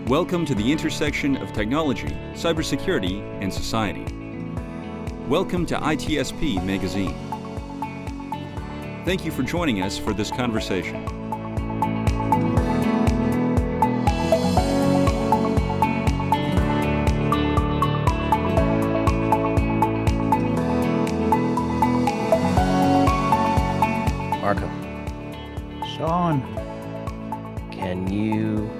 Welcome to the intersection of technology, cybersecurity, and society. Welcome to ITSP Magazine. Thank you for joining us for this conversation. Marco, Sean, can you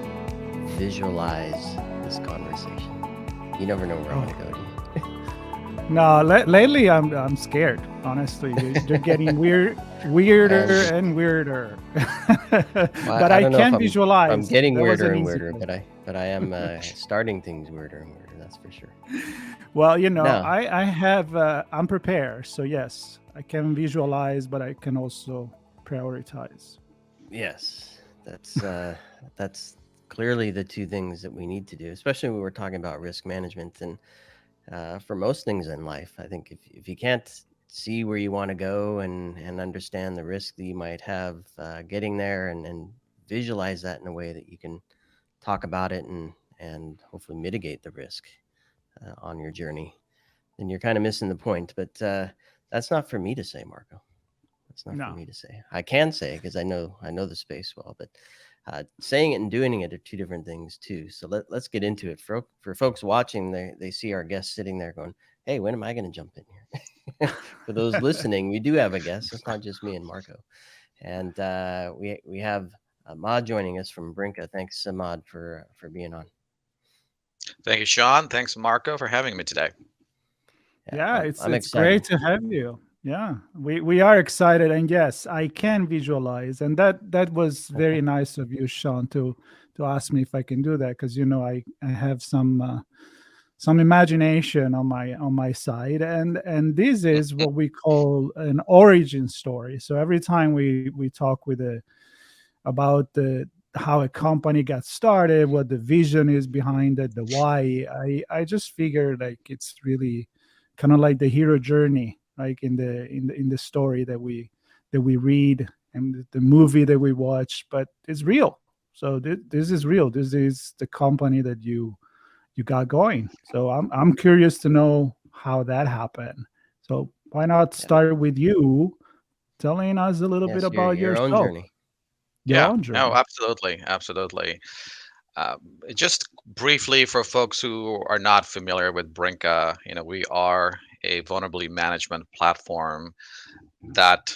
visualize this conversation? You never know where I'm going to go, do you? no, lately I'm scared. Honestly, they're getting weirder and weirder. But I I don't know can if visualize. I'm getting That was weirder an and easy weirder, question. but I am starting things weirder and weirder. That's for sure. Well, Now, I have I'm prepared. So yes, I can visualize, but I can also prioritize. yes, that's clearly the two things that we need to do, especially when we're talking about risk management. And for most things in life, I think if you can't see where you want to go and understand the risk that you might have getting there and visualize that in a way that you can talk about it and hopefully mitigate the risk on your journey, then you're kind of missing the point. But that's not for me to say, Marco. That's not for No, me to say. I can say because I know the space well, but saying it and doing it are two different things too. So let's get into it. For folks watching, they see our guest sitting there going, "Hey, when am I going to jump in here?" For those listening, we do have a guest. It's not just me and Marco, and we have Ahmad joining us from Brinqa. Thanks, Ahmad, for being on. Thank you, Sean. Thanks, Marco, for having me today. Yeah, yeah, I'm it's excited. great to have you. Yeah, we are excited, and yes, I can visualize, and that was very nice of you, Sean, to ask me if I can do that, because I have some imagination on my side, and this is what we call an origin story. So every time we talk with a about the how a company got started, what the vision is behind it, the why, I just figure like it's really kind of like the hero journey, like in the story that we read and the movie that we watch, but it's real. So this is real. This is the company that you got going. So I'm curious to know how that happened. So why not Yeah. start with you telling us a little bit Yes, about your own yourself, journey. your Yeah, own no, journey. absolutely, absolutely. Um, just briefly for folks who are not familiar with Brinqa, we are a vulnerability management platform that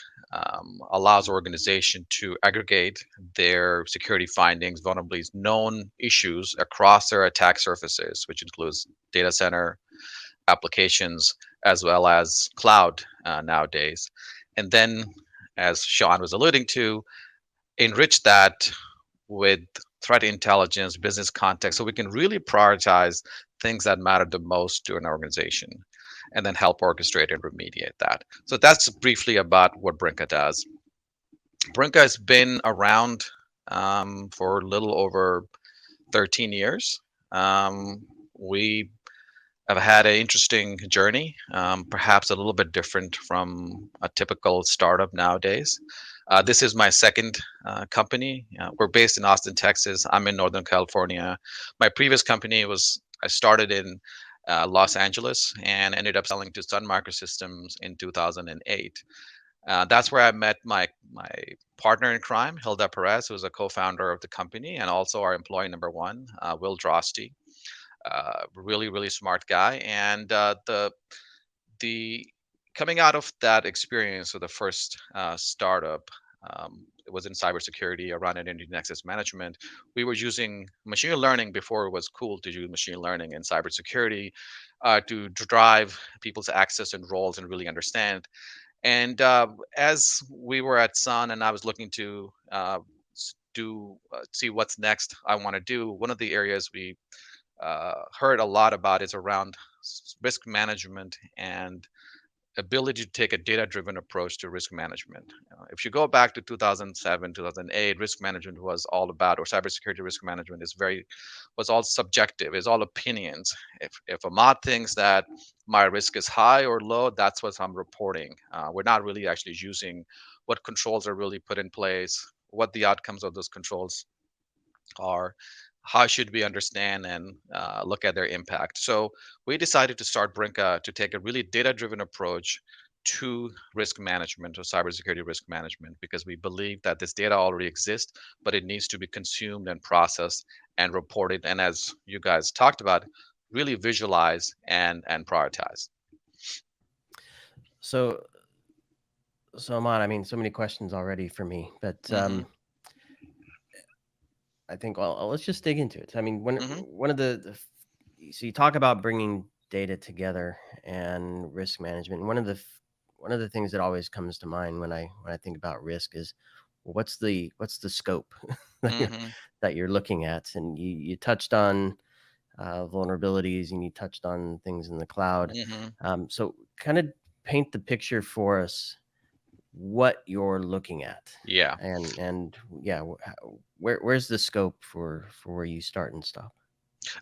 allows organization to aggregate their security findings, vulnerabilities, known issues across their attack surfaces, which includes data center applications as well as cloud nowadays. And then, as Sean was alluding to, enrich that with threat intelligence, business context, so we can really prioritize things that matter the most to an organization and then help orchestrate and remediate that. So that's briefly about what Brinqa does. Brinqa has been around for a little over 13 years. We have had an interesting journey, perhaps a little bit different from a typical startup nowadays. This is my second company. We're based in Austin, Texas. I'm in Northern California. My previous company I started in Los Angeles and ended up selling to Sun Microsystems in 2008. That's where I met my partner in crime, Hilda Perez, who is a co-founder of the company and also our employee number one, Will Drosty. Really, really smart guy. And the coming out of that experience of the first startup, it was in cybersecurity around identity and access management. We were using machine learning before it was cool to use machine learning in cybersecurity to drive people's access and roles and really understand. And as we were at Sun and I was looking to see what's next I want to do, one of the areas we heard a lot about is around risk management and ability to take a data-driven approach to risk management. If you go back to 2007, 2008, risk management was all about, or cybersecurity risk management was all subjective, is all opinions. If a mod thinks that my risk is high or low, that's what I'm reporting. We're not really actually using what controls are really put in place, what the outcomes of those controls are, how should we understand and look at their impact. So we decided to start Brinqa to take a really data-driven approach to risk management or cybersecurity risk management, because we believe that this data already exists, but it needs to be consumed and processed and reported, and as you guys talked about, really visualize and prioritize. So, Ahmad, I mean, so many questions already for me, but Hmm. I think, well, let's just dig into it. I mean, Hmm. one of so you talk about bringing data together and risk management. And one of the things that always comes to mind when I think about risk is, well, what's the scope that Hmm. you're looking at? And you touched on vulnerabilities, and you touched on things in the cloud. Hmm. So kind of paint the picture for us what you're looking at, Yeah. and yeah, where's the scope for where you start and stop?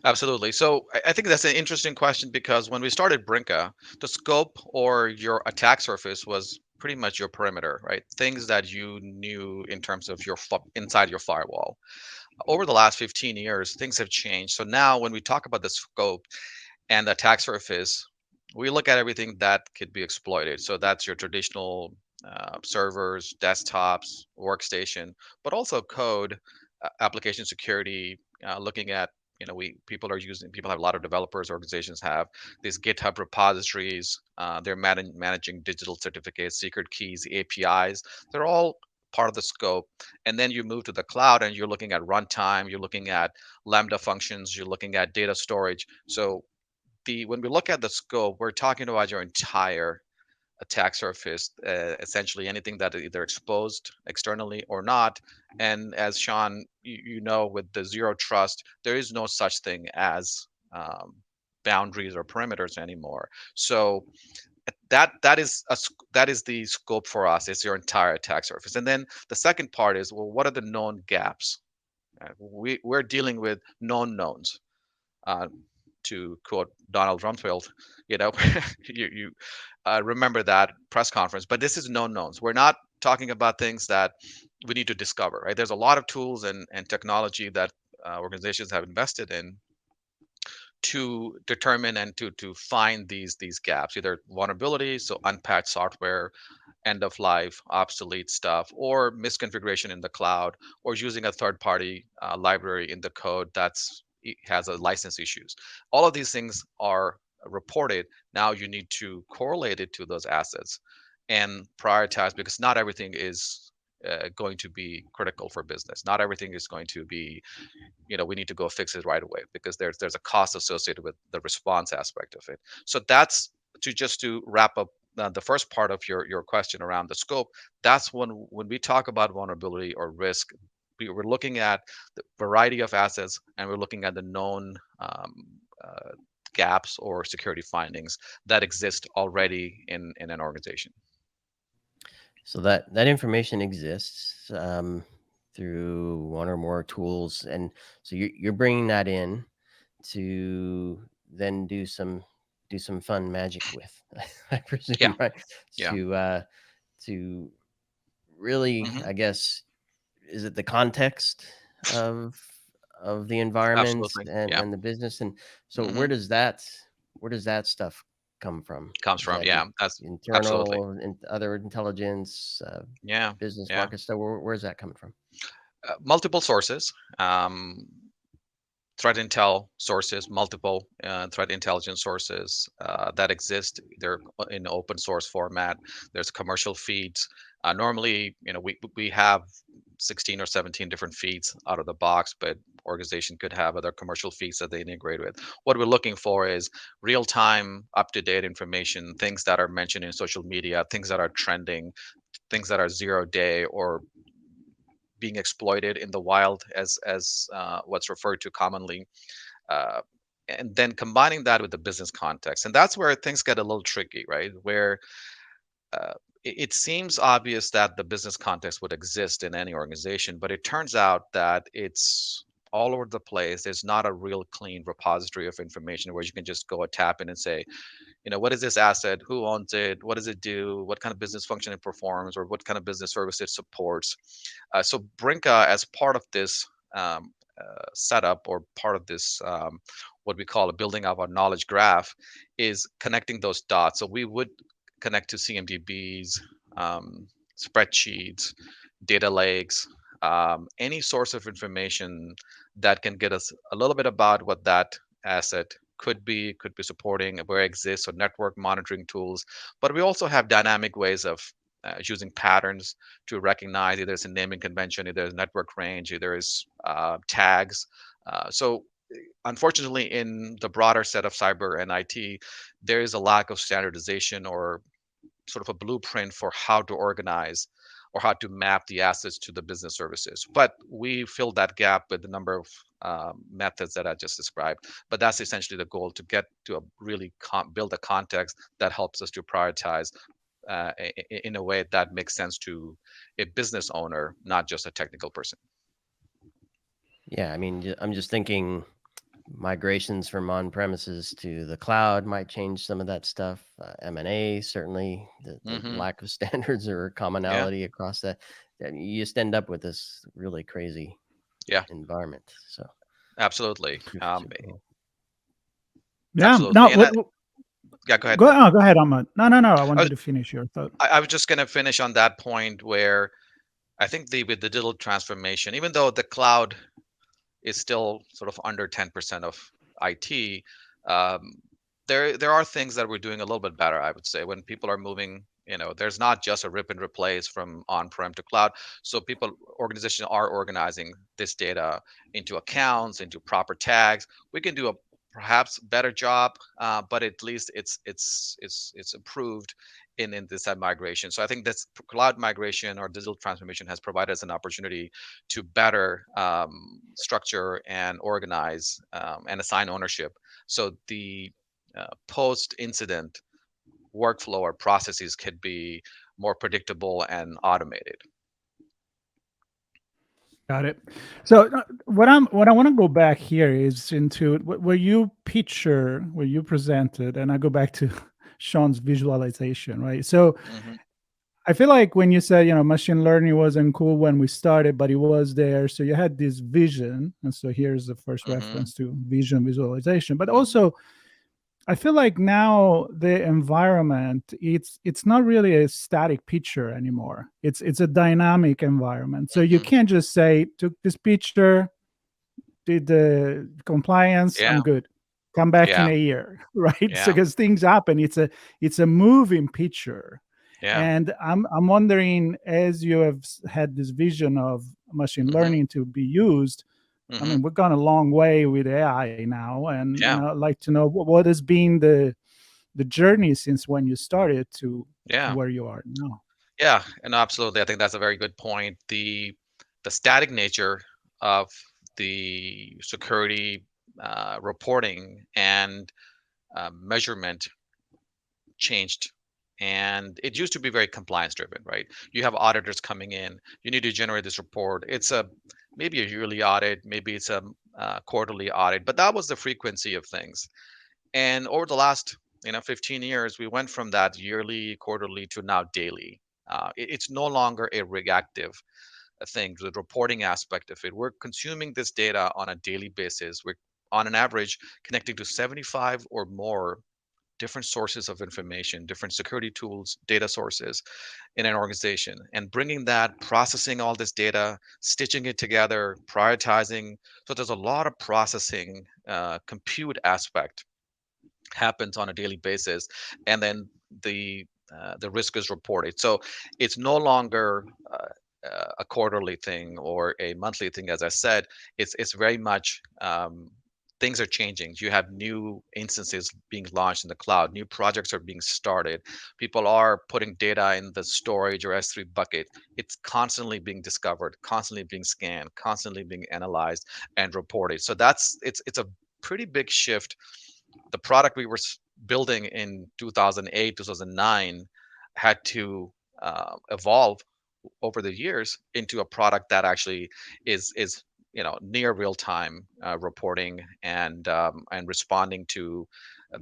Absolutely. So I think that's an interesting question, because when we started Brinqa, the scope or your attack surface was pretty much your perimeter, right? Things that you knew in terms of inside your firewall. Over the last 15 years, things have changed. So now when we talk about the scope and the attack surface, we look at everything that could be exploited. So that's your traditional servers, desktops, workstation, but also code, application security, looking at, we people have a lot of developers, organizations have these GitHub repositories. They're managing digital certificates, secret keys, APIs. They're all part of the scope. And then you move to the cloud and you're looking at runtime, you're looking at Lambda functions, you're looking at data storage. So when we look at the scope, we're talking about your entire attack surface, essentially anything that is either exposed externally or not. And as Sean, with the zero trust, there is no such thing as boundaries or perimeters anymore. So that is the scope for us. It's your entire attack surface. And then the second part is, well, what are the known gaps? We're dealing with known knowns. Uh, to quote Donald Rumsfeld, you know, you remember that press conference. But this is known knowns. We're not talking about things that we need to discover, right? There's a lot of tools and technology that organizations have invested in to determine and to find these gaps, either vulnerabilities, so unpatched software, end of life, obsolete stuff, or misconfiguration in the cloud, or using a third party library in the code has a license issues. All of these things are reported. Now you need to correlate it to those assets and prioritize, because not everything is going to be critical for business. Not everything is going to be, we need to go fix it right away, because there's a cost associated with the response aspect of it. So that's to wrap up the first part of your question around the scope. That's when we talk about vulnerability or risk, we're looking at the variety of assets, and we're looking at the known uh, gaps or security findings that exist already in an organization. So that information exists through one or more tools, and so you're bringing that in to then do some fun magic with, I Yeah. presume, right? Yeah. To to really, Hmm. I guess, is it the context of the environment Absolutely. Yeah. and the business? And so Hmm. where does that stuff come from? Comes Is from, that yeah, that's absolutely. internal and other intelligence, Yeah. business Yeah. market stuff? Where's that coming from? Multiple sources, threat intel sources, multiple threat intelligence sources that exist. They're in open source format. There's commercial feeds. Normally, we have 16 or 17 different feeds out of the box, but organization could have other commercial feeds that they integrate with. What we're looking for is real-time, up-to-date information, things that are mentioned in social media, things that are trending, things that are 0 day or being exploited in the wild, as what's referred to commonly. Uh, and then combining that with the business context. And that's where things get a little tricky, right? Where uh, it seems obvious that the business context would exist in any organization, but it turns out that it's all over the place. There's not a real clean repository of information where you can just go and tap in and say, what is this asset? Who owns it? What does it do? What kind of business function it performs, or what kind of business service it supports? So Brinqa, as part of this setup, or part of this, what we call a building up our knowledge graph, is connecting those dots. So we would connect to CMDBs, spreadsheets, data lakes, any source of information that can get us a little bit about what that asset could be supporting, where it exists, or network monitoring tools. But we also have dynamic ways of using patterns to recognize either it's a naming convention, either it's network range, either it's tags. So unfortunately, in the broader set of cyber and IT, there is a lack of standardization, or sort of a blueprint for how to organize or how to map the assets to the business services. But we filled that gap with the number of methods that I just described. But that's essentially the goal, to get to a really build a context that helps us to prioritize in a way that makes sense to a business owner, not just a technical person. Yeah, I mean, I'm just thinking migrations from on-premises to the cloud might change some of that stuff. M&A, certainly, the Hmm. lack of standards or Yeah, commonality across that. You just end up with this really crazy yeah, environment. So absolutely, cool. Yeah. No. absolutely. And yeah, go ahead, Go. Mark. Oh, go ahead, Ahmad. No, no, no. I I want you was, to finish your thought. I was just going to finish on that point where I think with the digital transformation, even though the cloud is still sort of under 10% of IT, um, there are things that we're doing a little bit better, I would say. When people are moving, there's not just a rip and replace from on-prem to cloud. So organizations are organizing this data into accounts, into proper tags. We can do a perhaps better job, but at least it's improved in this migration. So I think this cloud migration or digital transformation has provided us an opportunity to better structure and organize and assign ownership. So the post-incident workflow or processes could be more predictable and automated. Got it. So what I want to go back here is into where you picture, where you presented, and I go back to Sean's visualization, right? So Hmm. I feel like when you said, machine learning wasn't cool when we started, but it was there. So you had this vision. And so here's the first Hmm. reference to vision visualization. But also, I feel like now the environment, it's not really a static picture anymore. It's a dynamic environment. So you Hmm. can't just say, took this picture, did the compliance, Yeah, I'm good. Come back in yeah, a year, right? So yeah, because things happen, it's a moving picture. yeah. And I'm wondering, as you have had this vision of machine Hmm. learning to be used, I Hmm. mean, we've gone a long way with AI now, and Yeah, I'd like to know what has been the journey since when you started to yeah, where you are now. yeah, and absolutely. I think that's a very good point. The static nature of the security reporting and measurement changed, and it used to be very compliance driven, right? You have auditors coming in, you need to generate this report. It's a maybe a yearly audit, maybe it's a quarterly audit, but that was the frequency of things. And over the last 15 years, we went from that yearly, quarterly to now daily. It's no longer a reactive thing. The reporting aspect of it, we're consuming this data on a daily basis. We're on an average connecting to 75 or more different sources of information, different security tools, data sources in an organization, and bringing that, processing all this data, stitching it together, prioritizing. So there's a lot of processing, compute aspect happens on a daily basis, and then the risk is reported. So it's no longer a quarterly thing or a monthly thing. As I said, it's very much things are changing. You have new instances being launched in the cloud, new projects are being started, people are putting data in the storage or S3 bucket. It's constantly being discovered, constantly being scanned, constantly being analyzed and reported. So it's a pretty big shift. The product we were building in 2008, 2009 had to evolve over the years into a product that actually is near real time reporting and responding to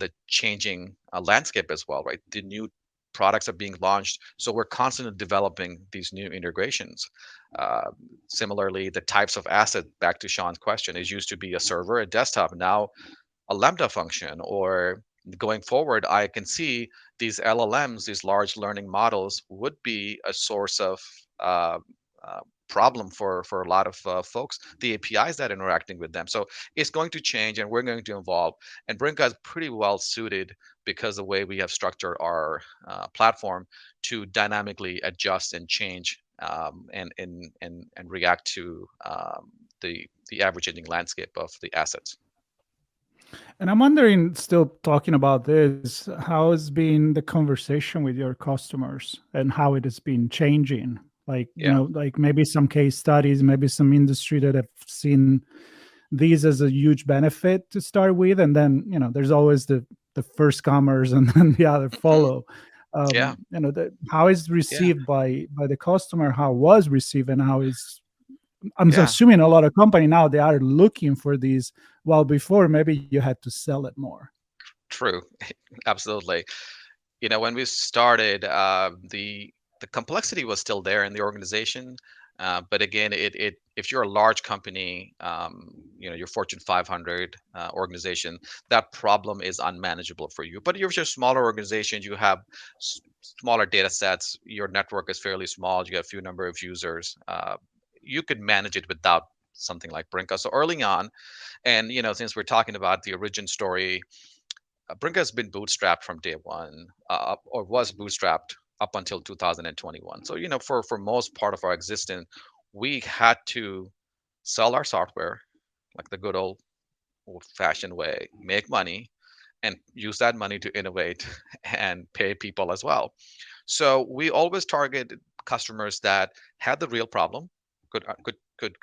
the changing landscape as well, right? The new products are being launched, so we're constantly developing these new integrations. uh, Similarly, the types of asset, back to Sean's question, is used to be a server, a desktop, now a lambda function. Or going forward, I can see these LLMs, these large learning models, would be a source of uh, uh, problem for a lot of folks, the APIs that are interacting with them. So it's going to change, and we're going to evolve. And Brinqa is pretty well suited, because the way we have structured our platform, to dynamically adjust and change, and react to the ever changing landscape of the assets. And I'm wondering, still talking about this, how has been the conversation with your customers and how it has been changing? Like, Yeah. like maybe some case studies, maybe some industry that have seen these as a huge benefit to start with. And then, there's always the first comers and then the other Mhm. follow. Yeah. How is Yeah. received by the customer, how was received, and how is, I'm Yeah. assuming a lot of company now they are looking for these, while before maybe you had to sell it more. True. Absolutely. When we started, the complexity was still there in the organization. But again, it if you're a large company, your Fortune 500 organization, that problem is unmanageable for you. But if you're a smaller organization, you have smaller data sets, your network is fairly small, you have a few number of users, you could manage it without something like Brinqa. So early on, and since we're talking about the origin story, Brinqa has been bootstrapped from day one, or was bootstrapped up until 2021. So, for most part of our existence, we had to sell our software like the good old-fashioned way, make money, and use that money to innovate and pay people as well. So we always target customers that had the real problem, could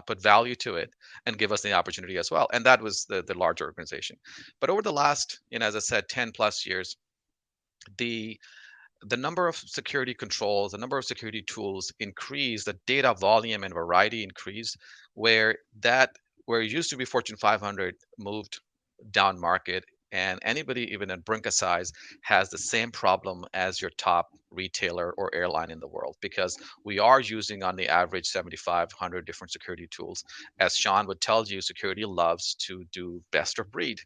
put value to it, and give us the opportunity as well. And that was the larger organization. But over the last, as I said, 10 plus years, the the number of security controls, the number of security tools increased, the data volume and variety increased, where it used to be Fortune 500 moved down market, and anybody even in Brinqa size has the same problem as your top retailer or airline in the world, because we are using on the average 7,500 different security tools. As Sean would tell you, security loves to do best of breed.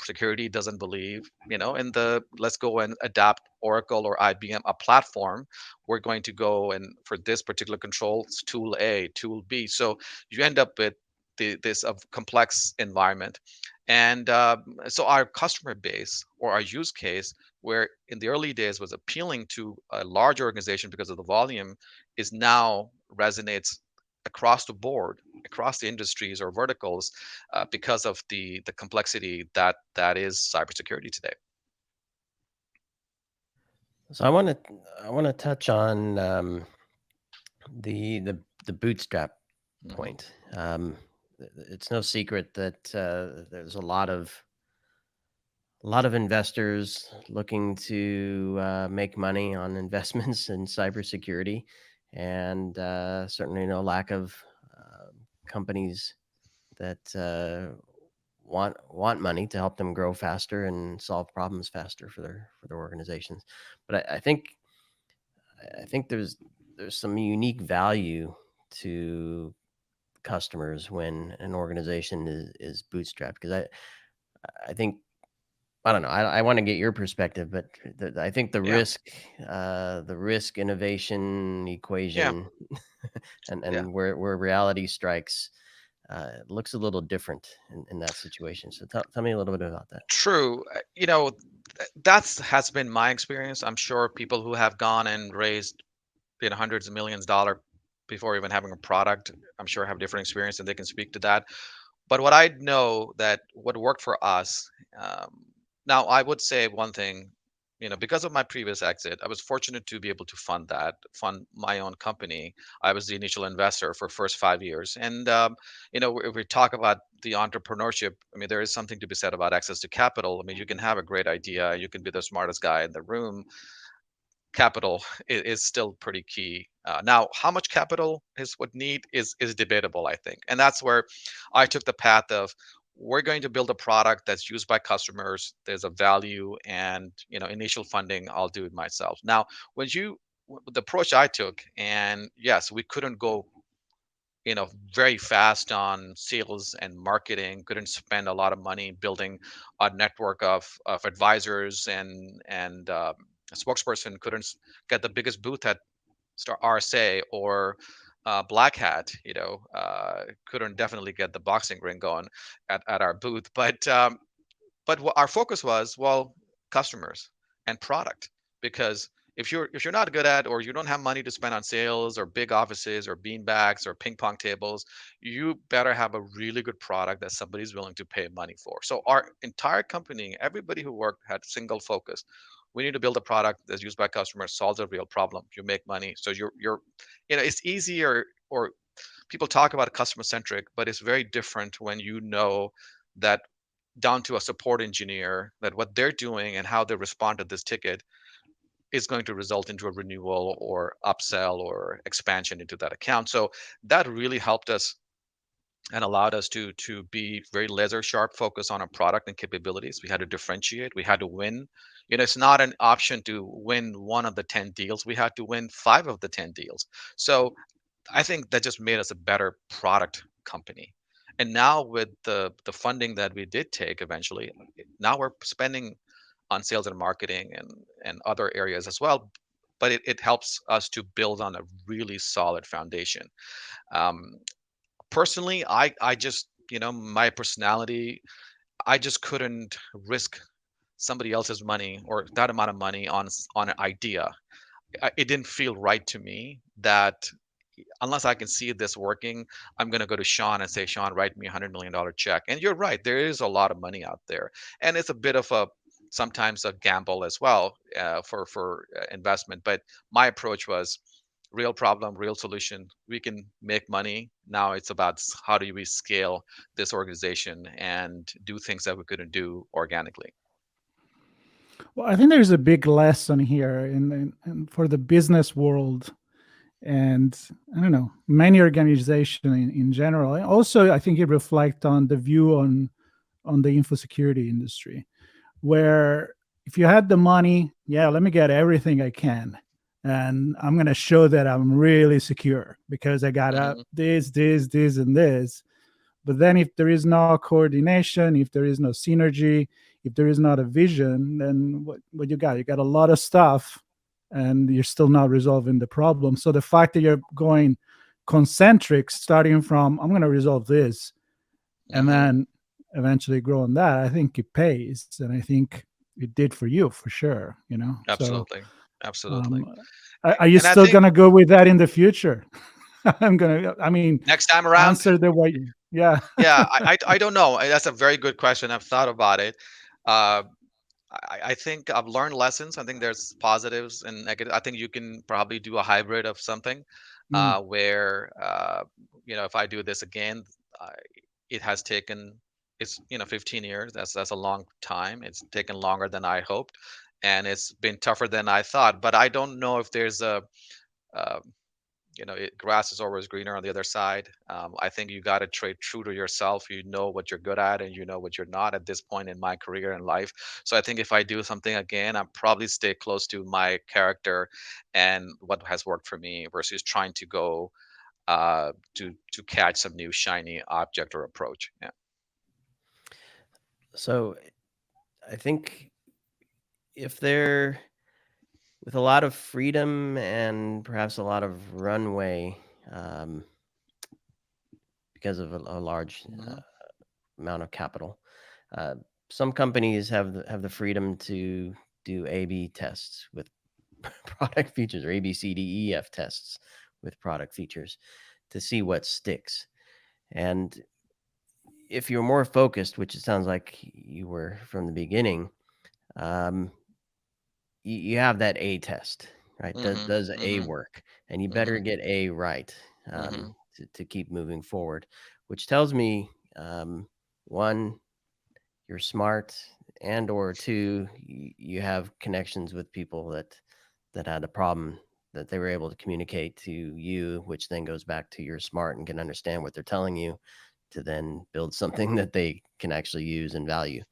Security doesn't believe, in the let's go and adapt Oracle or IBM a platform. We're going to go and for this particular control, it's tool A, tool B. So you end up with this of complex environment. And so our customer base, or our use case, where in the early days was appealing to a large organization because of the volume, is now resonates across the board, across the industries or verticals, because of the complexity that is cybersecurity today. So I want to touch on the bootstrap Mhm. point. It's no secret that there's a lot of investors looking to make money on investments in cybersecurity, and certainly no lack of companies that want money to help them grow faster and solve problems faster for their organizations. But I think there's some unique value to customers when an organization is bootstrapped, because I think, I don't know. I want to get your perspective, but I think the Yeah, risk innovation yeah, equation, and yeah. where reality strikes, looks a little different in that situation. So tell me a little bit about that. True. That's has been my experience. I'm sure people who have gone and raised hundreds of millions of dollars before even having a product, I'm sure have different experience, and they can speak to that. But what I know that what worked for us, um, now I would say one thing: because of my previous exit, I was fortunate to be able to fund my own company. I was the initial investor for first 5 years. And, if we talk about the entrepreneurship, I mean, there is something to be said about access to capital. I mean, you can have a great idea, you can be the smartest guy in the room. Capital is still pretty key. Now, how much capital is what need is debatable, I think, and that's where I took the path of we're going to build a product that's used by customers. There's a value, and initial funding, I'll do it myself. Now, when you the approach I took, and yes, we couldn't go very fast on sales and marketing, couldn't spend a lot of money building a network of advisors and a spokesperson, couldn't get the biggest booth at Star RSA or Black Hat, couldn't definitely get the boxing ring going at our booth. But what our focus was, well, customers and product. Because if you're not good at, or you don't have money to spend on sales or big offices or beanbags or ping pong tables, you better have a really good product that somebody's willing to pay money for. So our entire company, everybody who worked, had single focus. We need to build a product that's used by customers, solves a real problem, you make money. So it's easier, or people talk about customer centric, but it's very different when that down to a support engineer, that what they're doing and how they respond to this ticket is going to result into a renewal or upsell or expansion into that account. So that really helped us and allowed us to be very laser sharp focus on our product and capabilities. We had to differentiate, we had to win. It's not an option to win one of the 10 deals, we had to win 5 of the 10 deals. So I think that just made us a better product company. And now with the funding that we did take eventually, now we're spending on sales and marketing and other areas as well. But it helps us to build on a really solid foundation. Um, Personally, I just, my personality, I just couldn't risk somebody else's money or that amount of money on an idea. It didn't feel right to me that unless I can see this working, I'm going to go to Sean and say, Sean, write me $100 million check. And you're right, there is a lot of money out there, and it's a bit of a sometimes a gamble as well, for investment. But my approach was real problem, real solution. We can make money. Now it's about how do we scale this organization and do things that we couldn't do organically. Well, I think there's a big lesson here in for the business world, and I don't know, many organizations in general. And also, I think it reflects on the view on the info security industry, where if you had the money, yeah, let me get everything I can, and I'm gonna show that I'm really secure because I got Hmm. this, and this. But then if there is no coordination, if there is no synergy, if there is not a vision, then what you got? You got a lot of stuff and you're still not resolving the problem. So the fact that you're going concentric, starting from I'm going to resolve this and Hmm. then eventually grow on that, I think it pays. And I think it did for you for sure, So Absolutely. Absolutely. um, are you And I still think going to go with that in the future? I mean, next time around, answer the way, yeah. yeah, I don't know. That's a very good question. I've thought about it. Uh, I think I've learned lessons. I think there's positives and negative. I think you can probably do a hybrid of something, Mm. where if I do this again, uh, it has taken it's 15 years. That's a long time. It's taken longer than I hoped, and it's been tougher than I thought. But I don't know if there's uh, grass is always greener on the other side. I think you got to trade true to yourself. You know what you're good at, and you know what you're not at this point in my career and life. So I think if I do something again, I'll probably stay close to my character and what has worked for me versus trying to go to catch some new shiny object or approach. Yeah. So I think if they're with a lot of freedom and perhaps a lot of runway, um, because of a large Hmm. amount of capital, uh, some companies have the freedom to do A/B tests with product features, or ABCDEF tests with product features to see what sticks. And if you're more focused, which it sounds like you were from the beginning, um, you have that A test, right? Mm-hmm. Does A Mm-hmm. work? And you better Mm-hmm. get A right, Mm-hmm. to keep moving forward, which tells me, one, you're smart, and or two, you have connections with people that had a problem that they were able to communicate to you, which then goes back to you're smart and can understand what they're telling you to then build something that they can actually use and value.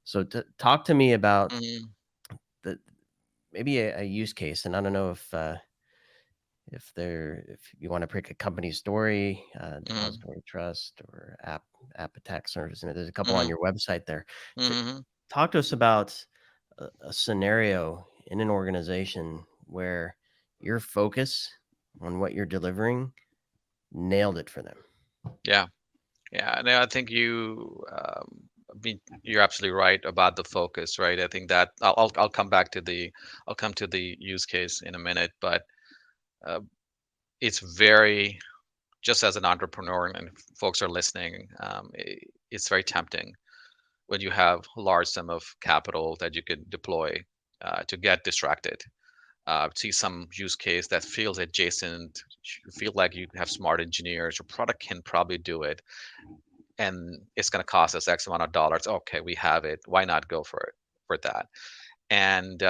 So talk to me about Mm-hmm. the maybe a use case, and I don't know if you want to pick a company story, Mm-hmm. depository trust or app attack service. And there's a couple on Mm-hmm. your website there. Mm-hmm. Talk to us about a scenario in an organization where your focus on what you're delivering nailed it for them. Yeah. Yeah, and I think you're absolutely right about the focus, right? I think that I'll come back to I'll come to the use case in a minute, but uh, it's very, just as an entrepreneur and folks are listening, it's very tempting when you have a large sum of capital that you can deploy to get distracted. See some use case that feels adjacent, you feel like you have smart engineers, your product can probably do it, and it's going to cost us X amount of dollars. Okay, we have it. Why not go for it for that? And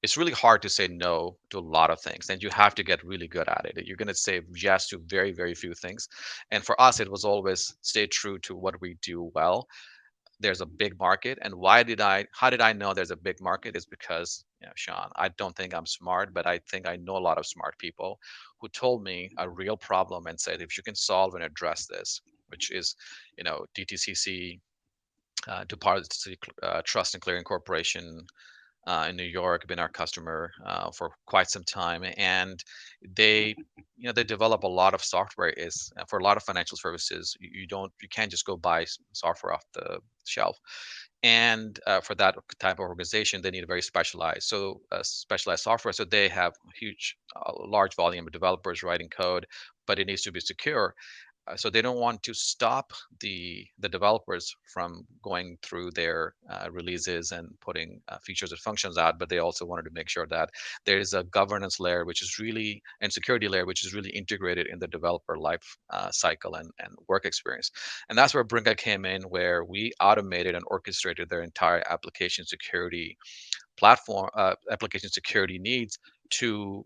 it's really hard to say no to a lot of things, and you have to get really good at it. You're going to say yes to very very few things, and for us, it was always stay true to what we do well. There's a big market, and how did I know there's a big market is because, Sean, I don't think I'm smart, but I think I know a lot of smart people who told me a real problem and said, if you can solve and address this, which is, DTCC, Deposit Trust and Clearing Corporation, in New York, been our customer for quite some time, and they, they develop a lot of software. Is for a lot of financial services, you can't just go buy software off the shelf, and for that type of organization, they need a very specialized software. So they have huge, large volume of developers writing code, but it needs to be secure. So they don't want to stop the developers from going through their releases and putting features and functions out, but they also wanted to make sure that there is a governance layer which is really, and security layer which is really integrated in the developer life cycle and work experience. And that's where Brinqa came in, where we automated and orchestrated their entire application security needs to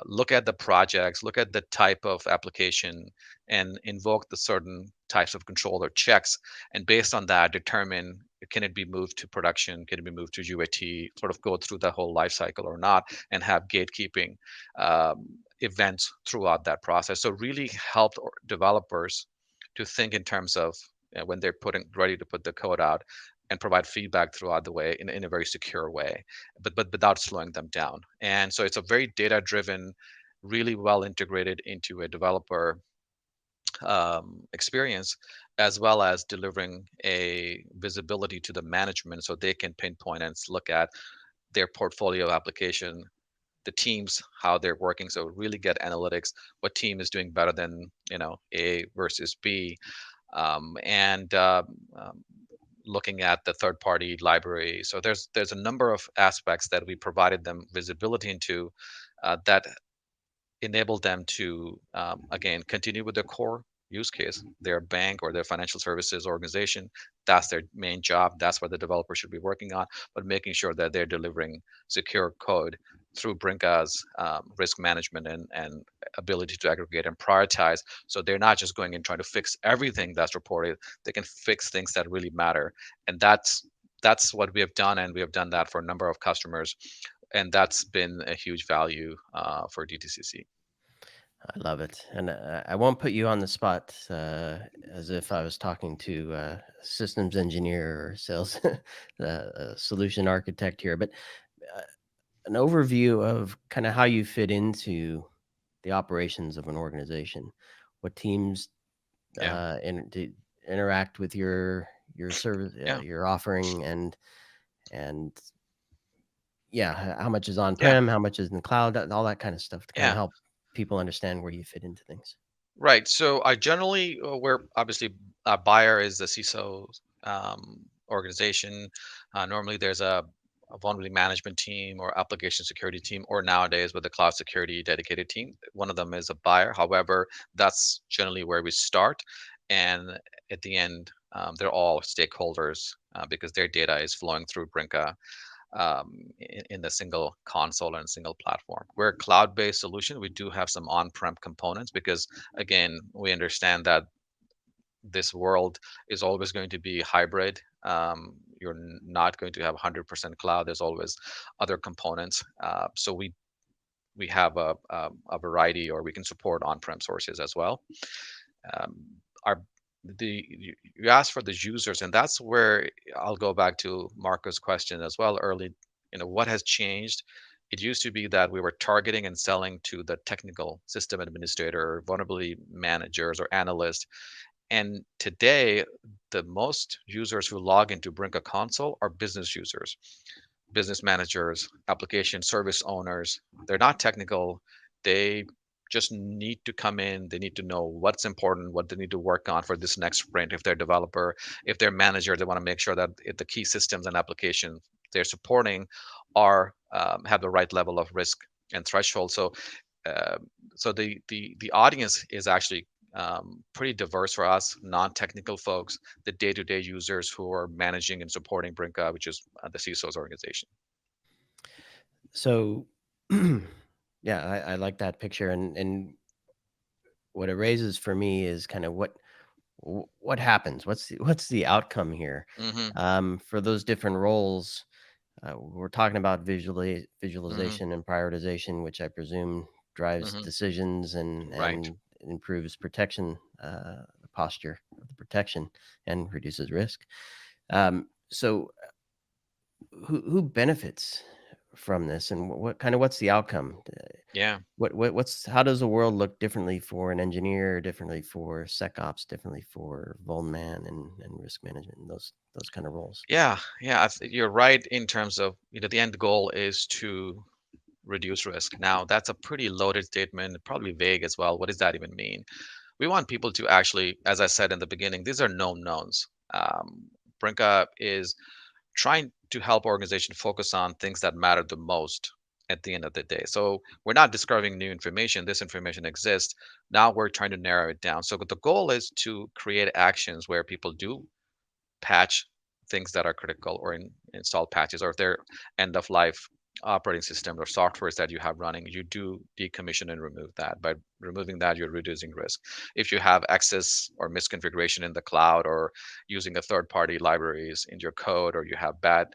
look at the projects, look at the type of application, and invoke the certain types of control or checks, and based on that, determine, can it be moved to production, can it be moved to UAT, sort of go through the whole life cycle or not, and have gatekeeping events throughout that process. So really helped developers to think in terms of, when they're putting ready to put the code out, and provide feedback throughout the way in a very secure way, but without slowing them down. And so it's a very data driven, really well integrated into a developer experience, as well as delivering a visibility to the management so they can pinpoint and look at their portfolio application, the teams, how they're working. So really get analytics, what team is doing better than, A versus B, and looking at the third party library. So there's a number of aspects that we provided them visibility into, that enable them to, again, continue with their core use case. Their bank or their financial services organization, that's their main job, that's what the developer should be working on, but making sure that they're delivering secure code through Brinqa's risk management and ability to aggregate and prioritize. So they're not just going and trying to fix everything that's reported, they can fix things that really matter. And that's what we have done, and we have done that for a number of customers, and that's been a huge value for DTCC. I love it, and I won't put you on the spot as if I was talking to a systems engineer or sales solution architect here, but uh, an overview of kind of how you fit into the operations of an organization, what teams Yeah, interact with your service, yeah, your offering, and yeah, how much is on yeah, prem, how much is in the cloud, all that kind of stuff to kind of yeah. help people understand where you fit into things. Right. So I generally, where obviously a buyer is the CISO organization. Normally, there's a a vulnerability management team or application security team, or nowadays with the cloud security dedicated team. One of them is a buyer. However, that's generally where we start. And at the end, they're all stakeholders because their data is flowing through Brinqa in the single console and single platform. We're a cloud-based solution. We do have some on-prem components because, again, we understand that this world is always going to be hybrid. You're not going to have 100% cloud. There's always other components. So we have a variety, or we can support on-prem sources as well. Um, our you asked for the users, and that's where I'll go back to Marco's question as well early. What has changed? It used to be that we were targeting and selling to the technical system administrator, vulnerability managers, or analysts, and today, the most users who log into Brinqa console are business users, business managers, application service owners. They're not technical. They just need to come in. They need to know what's important, what they need to work on for this next sprint. If they're a developer, if they're a manager, they want to make sure that the key systems and applications they're supporting are have the right level of risk and threshold. Uh, so the audience is actually pretty diverse for us, non-technical folks, the day-to-day users who are managing and supporting Brinqa, which is the CISO's organization. So, yeah, I like that picture, and what it raises for me is kind of what happens. What's the outcome here? Hmm. For those different roles, we're talking about Hmm. visualization and prioritization, which I presume drives Hmm. decisions and Right. improves protection, the posture of the protection, and reduces risk. So who benefits from this, and what's the outcome? Yeah. What's how does the world look differently for an engineer, differently for SecOps, differently for Volman and risk management, and those kind of roles? Yeah. Yeah. You're right in terms of, the end goal is to reduce risk. Now, that's a pretty loaded statement, probably vague as well. What does that even mean? We want people to actually, as I said in the beginning, these are known knowns. Brinqa is trying to help organizations focus on things that matter the most at the end of the day. So we're not discovering new information. This information exists. Now we're trying to narrow it down. So the goal is to create actions where people do patch things that are critical, or install patches, or if they're end of life operating systems or softwares that you have running, you do decommission and remove that. By removing that, you're reducing risk. If you have excess or misconfiguration in the cloud, or using a third party libraries in your code, or you have bad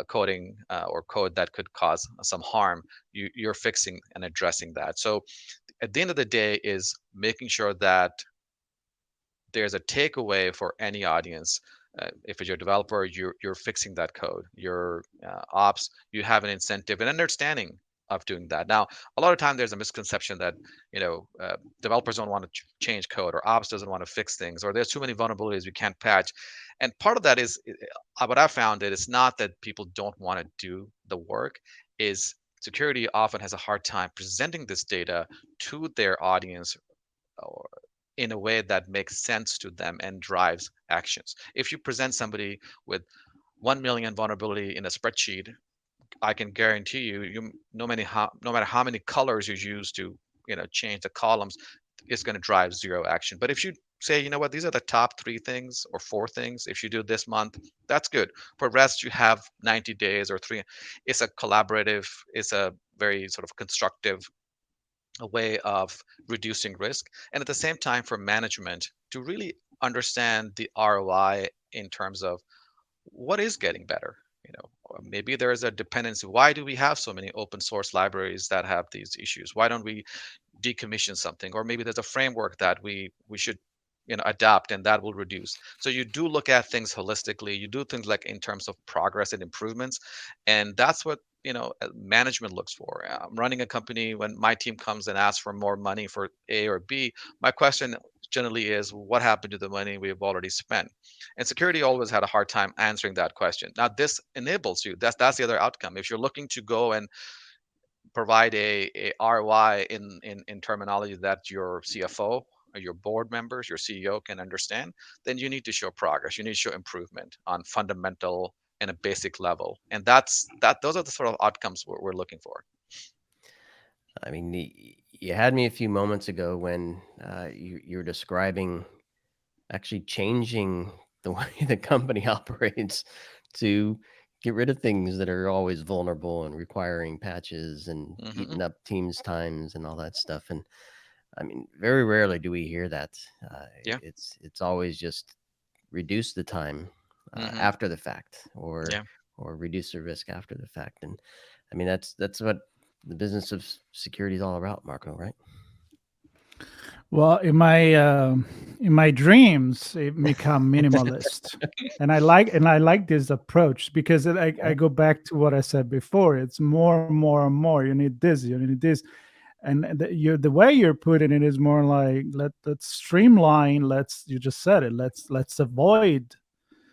coding or code that could cause some harm, you're fixing and addressing that. So at the end of the day is making sure that there's a takeaway for any audience. If you're a developer, you're fixing that code. Your ops, you have an incentive and understanding of doing that. Now, a lot of time there's a misconception that developers don't want to change code, or ops doesn't want to fix things, or there's too many vulnerabilities we can't patch. And part of that is what I found that it's not that people don't want to do the work. Is security often has a hard time presenting this data to their audience, or in a way that makes sense to them and drives actions. If you present somebody with 1 million vulnerability in a spreadsheet, I can guarantee you, no matter how many colors you use to, change the columns, it's going to drive zero action. But if you say, you know what, these are the top 3 things or 4 things, if you do this month, that's good. For rest, you have 90 days or 3. It's a collaborative, it's a very sort of constructive a way of reducing risk, and at the same time for management to really understand the ROI in terms of what is getting better. Or maybe there is a dependency. Why do we have so many open source libraries that have these issues? Why don't we decommission something? Or maybe there's a framework that we should adapt, and that will reduce. So you do look at things holistically. You do things like in terms of progress and improvements, and that's what management looks for. I'm running a company. When my team comes and asks for more money for A or B, my question generally is, what happened to the money we have already spent? And security always had a hard time answering that question. Now this enables you. That's the other outcome. If you're looking to go and provide a ROI in terminology that your CFO or your board members, your CEO can understand, then you need to show progress. You need to show improvement on fundamental in a basic level. And those are the sort of outcomes we're looking for. I mean, you had me a few moments ago when you were describing actually changing the way the company operates to get rid of things that are always vulnerable and requiring patches and Hmm. eating up teams times and all that stuff. And I mean, very rarely do we hear that. Yeah. It's always just reduce the time Hmm. after the fact, Yeah. or reduce the risk after the fact. And I mean, that's what the business of security is all about, Marco, right? Well, in my dreams, it become minimalist, and I like this approach because I go back to what I said before. It's more, more, and more. You need this. You need this, and the way you're putting it is more like let's streamline. Let's you just said it. Let's avoid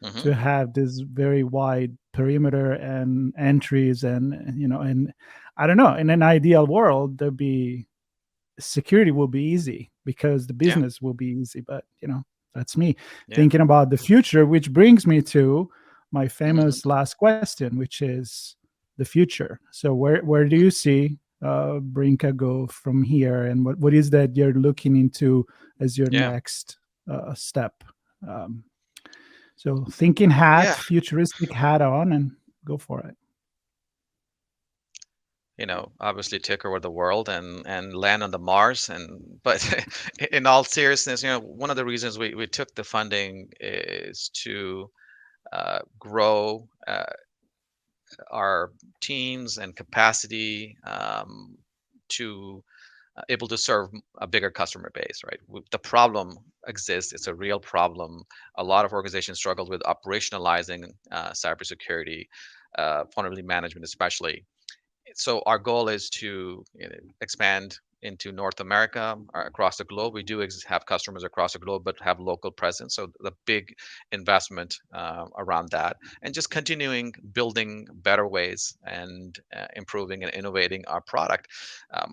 Hmm. to have this very wide perimeter and entries and and I don't know. In an ideal world, there'd be security will be easy because the Yeah. business will be easy. But that's me Yeah. thinking about the future, which brings me to my Hmm. famous last question, which is the future. So where do you see Brinqa go from here, and what is that you're looking into as your Yeah. next step? Um, so thinking hat, Yeah. futuristic hat on, and go for it. Obviously take over the world and land on the Mars. And but in all seriousness, one of the reasons we took the funding is to grow our teams and capacity, to able to serve a bigger customer base, right? The problem exists. It's a real problem. A lot of organizations struggle with operationalizing cybersecurity, vulnerability management especially. So our goal is to expand into North America, across the globe. We do have customers across the globe, but have local presence. So the big investment around that, and just continuing building better ways and improving and innovating our product.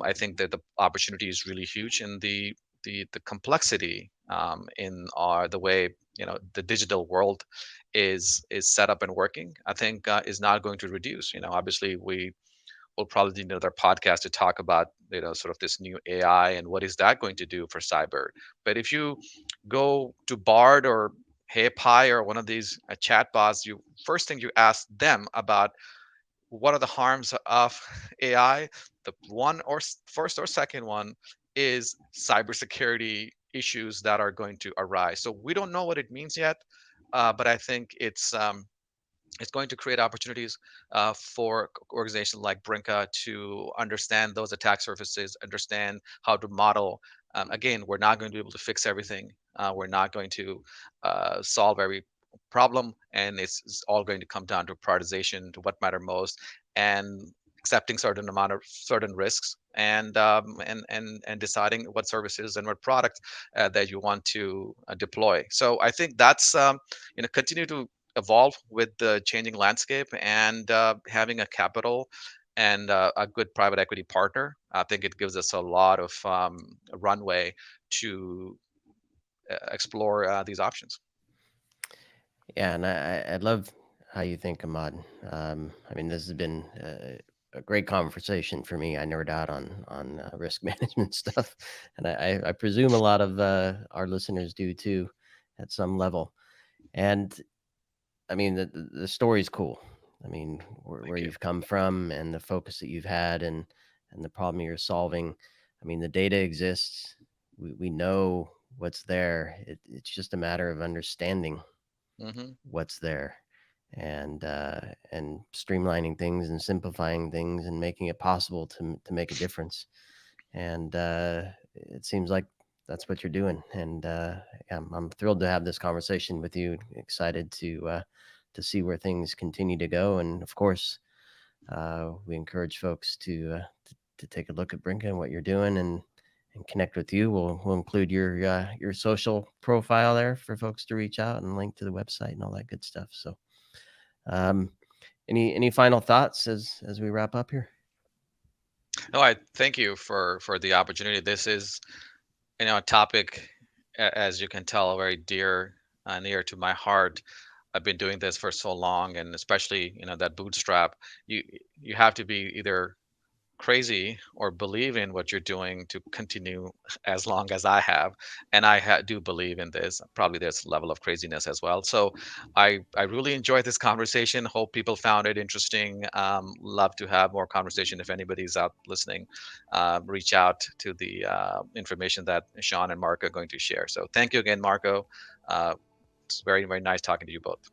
I think that the opportunity is really huge, and the complexity in our the way the digital world is set up and working. I think is not going to reduce. Obviously we'll probably need another podcast to talk about sort of this new AI and what is that going to do for cyber. But if you go to Bard or HeyPi or one of these chatbots, you first thing you ask them about what are the harms of AI. The one or first or second one is cybersecurity issues that are going to arise. So we don't know what it means yet, but I think it's going to create opportunities for organizations like Brinqa to understand those attack surfaces, understand how to model. Again, we're not going to be able to fix everything. We're not going to solve every problem, and it's all going to come down to prioritization, to what matter most, and accepting certain amount of certain risks, and deciding what services and what products that you want to deploy. So I think that's continue to evolve with the changing landscape, and having a capital and a good private equity partner. I think it gives us a lot of runway to explore these options. Yeah, and I love how you think, Ahmad. I mean, this has been a great conversation for me. I nerd out on risk management stuff, and I presume a lot of our listeners do too, at some level. And I mean, the story's cool. I mean, where Thank you. you've come from and the focus that you've had, and the problem you're solving. I mean, the data exists. We know what's there. It's just a matter of understanding Hmm. what's there, and streamlining things and simplifying things and making it possible to make a difference. And it seems like that's what you're doing. And I'm thrilled to have this conversation with you. Excited to see where things continue to go. And of course, we encourage folks to take a look at Brinca and what you're doing, and connect with you. We'll include your social profile there for folks to reach out, and link to the website and all that good stuff. So, um, any final thoughts as we wrap up here? No, I thank you for the opportunity. This is a topic, as you can tell, very dear near to my heart. I've been doing this for so long, and especially that bootstrap, you have to be either crazy or believe in what you're doing to continue as long as I have. And do believe in this. Probably there's a level of craziness as well. So I really enjoyed this conversation. Hope people found it interesting. Love to have more conversation. If anybody's out listening, reach out to the information that Sean and Marco are going to share. So thank you again, Marco. It's very, very nice talking to you both.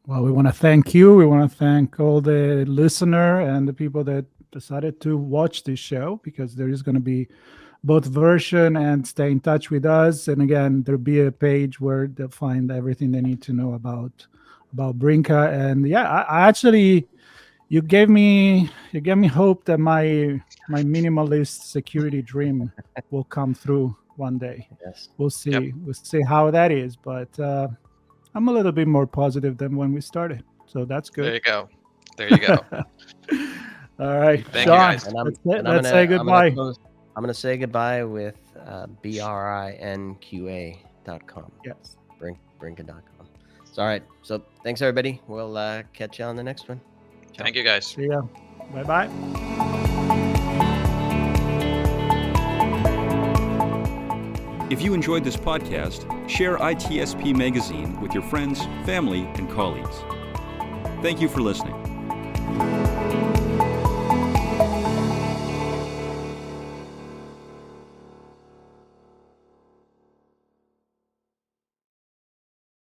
Well, we want to thank you. We want to thank all the listener and the people that decided to watch this show, because there is going to be both version, and stay in touch with us. And again, there'll be a page where they'll find everything they need to know about Brinqa. And yeah, I actually, you gave me hope that my minimalist security dream will come through one day. Yes. We'll see. Yep. We'll see how that is. But I'm a little bit more positive than when we started. So that's good. There you go. There you go. All right. Thank you, Sean, guys. let's say goodbye. I'm going to say goodbye with brinqa.com. Yes. Brinqa.com. All right. So thanks, everybody. We'll catch you on the next one. Ciao. Thank you, guys. See ya. Bye-bye. If you enjoyed this podcast, share ITSP Magazine with your friends, family, and colleagues. Thank you for listening.